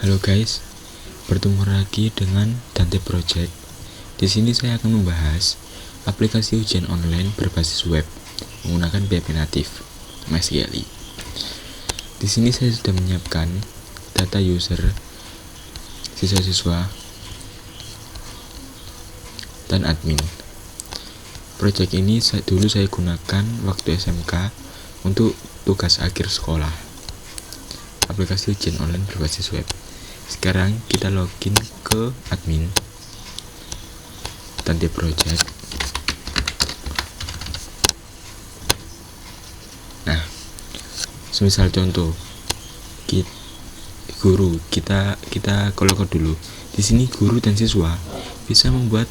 Halo guys, bertemu lagi dengan Dante Project. Di sini saya akan membahas aplikasi ujian online berbasis web menggunakan PHP native MySQL. Di sini saya sudah menyiapkan data user, siswa-siswa, dan admin. Project ini dulu saya gunakan waktu SMK untuk tugas akhir sekolah. Aplikasi ujian online berbasis web. Sekarang kita login ke admin Dante Project. Nah, semisal contoh guru kita kolok dulu. Di sini guru dan siswa bisa membuat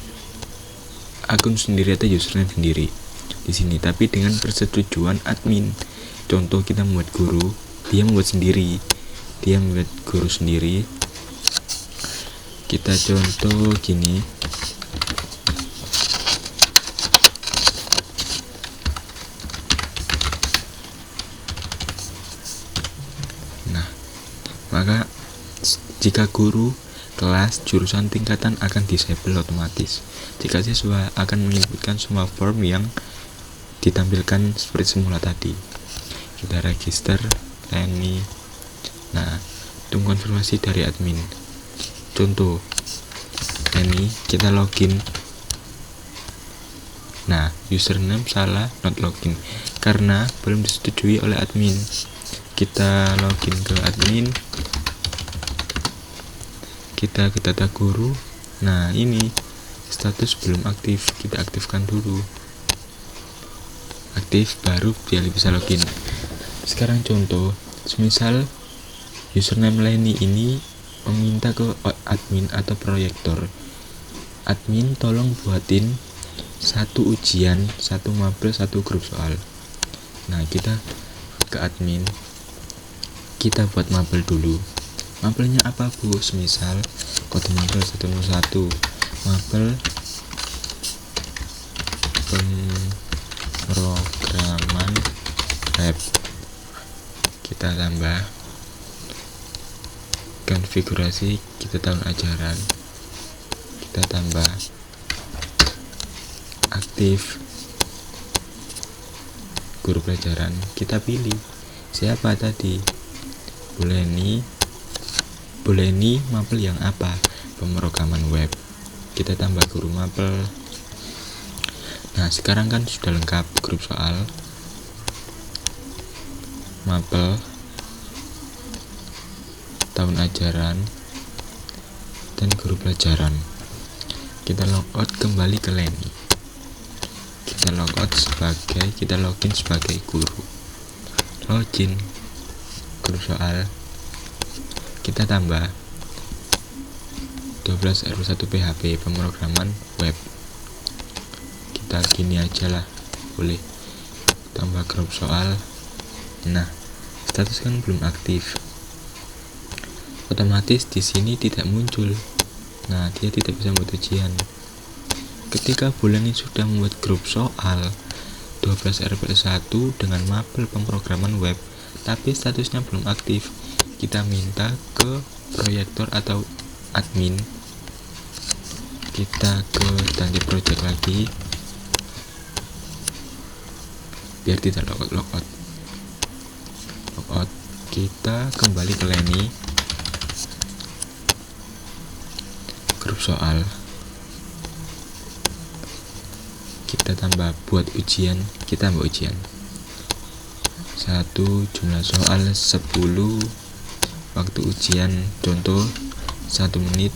akun sendiri atau username sendiri di sini, tapi dengan persetujuan admin. Contoh kita membuat guru, dia membuat guru sendiri. Kita contoh gini. Nah, maka jika guru, kelas, jurusan, tingkatan akan disable otomatis. Jika siswa akan menyebutkan semua form yang ditampilkan seperti semula tadi. Kita register ini. Nah, tunggu konfirmasi dari admin. Contoh ini kita login. Nah, username salah, not login karena belum disetujui oleh admin. Kita login ke admin. Kita ke data guru. Nah, ini status belum aktif, kita aktifkan dulu. Aktif baru dia bisa login. Sekarang contoh, semisal username Leni ini meminta ke admin atau proyektor. Admin tolong buatin satu ujian, satu mapel, satu grup soal. Nah, kita ke admin, kita buat mapel dulu. Mapelnya apa bu? Semisal kode mapel 101, mapel pemrograman web. Kita tambah konfigurasi, kita tahun ajaran, kita tambah aktif guru pelajaran. Kita pilih siapa tadi, boleh nih mapel yang apa, pemrograman web. Kita tambah guru mapel. Nah, sekarang kan sudah lengkap grup soal, mapel, tahun ajaran, dan guru pelajaran. Kita logout kembali ke Leni. Kita login sebagai guru. Login grup soal. Kita tambah 12R1 PHP pemrograman web. Kita gini aja lah, boleh. Tambah grup soal. Nah, status kan belum aktif. Otomatis di sini tidak muncul. Nah, dia tidak bisa membuat ujian. Ketika bulan ini sudah membuat grup soal 12R1 dengan mapel pemrograman web, tapi statusnya belum aktif, kita minta ke proyektor atau admin. Kita ke Dante Project lagi, biar tidak logout. Kita kembali ke Leni, grup soal. Kita tambah buat ujian, kita tambah ujian 1, jumlah soal 10, waktu ujian contoh 1 menit.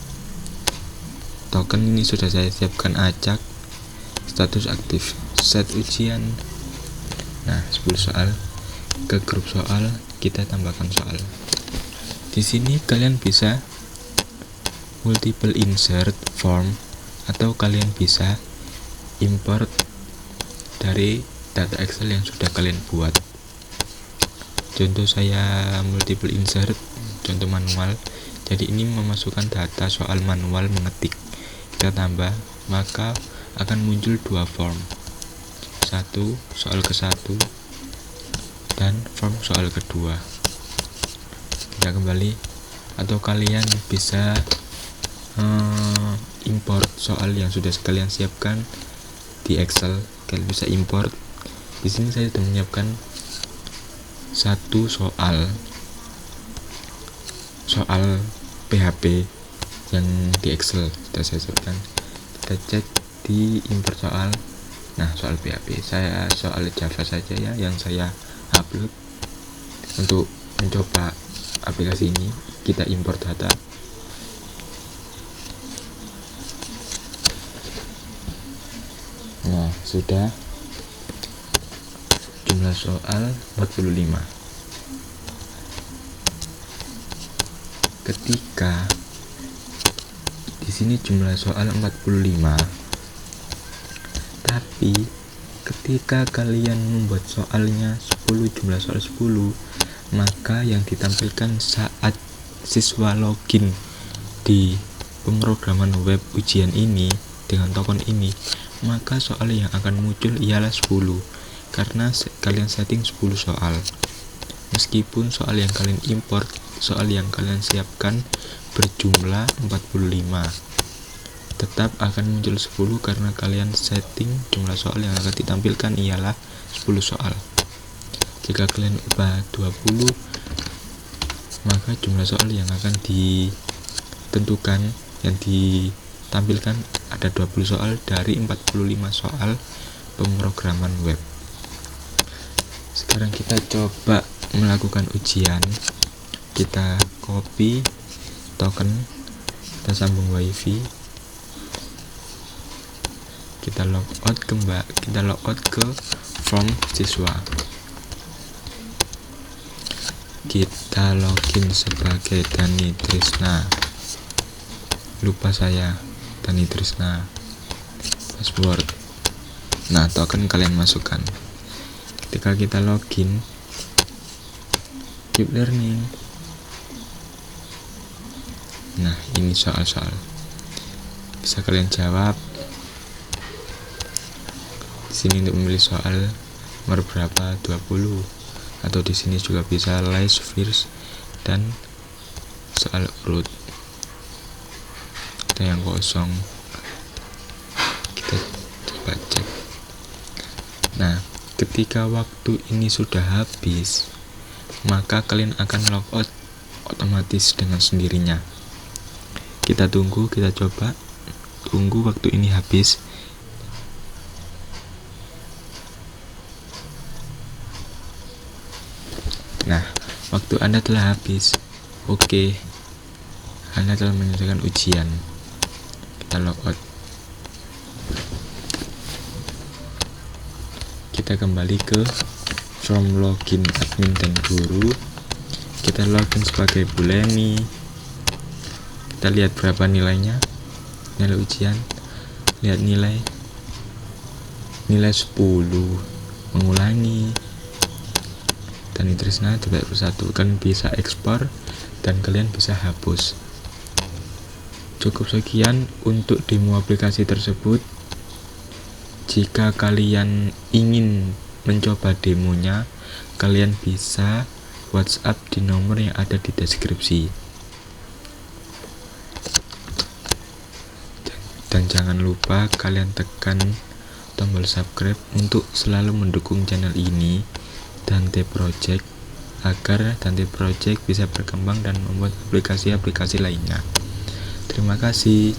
Token ini sudah saya siapkan acak, status aktif, set ujian. Nah, 10 soal. Ke grup soal kita tambahkan soal. Di sini kalian bisa multiple insert form, atau kalian bisa import dari data Excel yang sudah kalian buat. Contoh saya multiple insert, contoh manual. Jadi ini memasukkan data soal manual mengetik. Kita tambah, maka akan muncul 2 form. Satu soal ke-1 dan form soal kedua. Kita kembali atau kalian bisa import soal yang sudah kalian siapkan di Excel. Kalian bisa import. Di sini saya sudah menyiapkan satu soal PHP yang di Excel sudah saya siapkan. Kita cek di import soal. Nah, soal PHP saya soal Java saja ya yang saya upload. Untuk mencoba aplikasi ini, kita import data. Nah, sudah. Jumlah soal 45. Ketika di sini jumlah soal 45, tapi ketika kalian membuat soalnya 10, jumlah soal 10, maka yang ditampilkan saat siswa login di pemrograman web ujian ini dengan token ini, maka soal yang akan muncul ialah 10 karena kalian setting 10 soal. Meskipun soal yang kalian import, soal yang kalian siapkan berjumlah 45, tetap akan muncul 10 karena kalian setting jumlah soal yang akan ditampilkan ialah 10 soal. Jika kalian ubah 20, maka jumlah soal yang akan ditentukan yang ditampilkan ada 20 soal dari 45 soal pemrograman web. Sekarang kita coba melakukan ujian. Kita copy token, kita sambung wifi, kita logout ke form siswa, kita login sebagai Dani Trisna, lupa saya Dani Trisna, password. Nah, token kalian masukkan. Ketika kita login, keep learning. Nah, ini soal-soal bisa kalian jawab. Di sini untuk memilih soal nomor berapa, 20, atau di sini juga bisa list first dan soal urut. Ada yang kosong, kita coba cek. Nah, ketika waktu ini sudah habis, maka kalian akan logout otomatis dengan sendirinya. Kita tunggu, kita coba tunggu waktu ini habis. Nah, waktu Anda telah habis. Oke, Anda telah menyelesaikan ujian. Kita logout. Kita kembali ke from login admin dan guru. Kita login sebagai Bu Leni. Kita lihat berapa nilainya, nilai ujian. Lihat nilai 10. Mengulangi. Dani Trisna coba bersatu. Kalian bisa ekspor dan kalian bisa hapus. Cukup sekian untuk demo aplikasi tersebut. Jika kalian ingin mencoba demonya, kalian bisa WhatsApp di nomor yang ada di deskripsi. Dan jangan lupa kalian tekan tombol subscribe untuk selalu mendukung channel ini, Dante Project, agar Dante Project bisa berkembang dan membuat aplikasi-aplikasi lainnya. Terima kasih.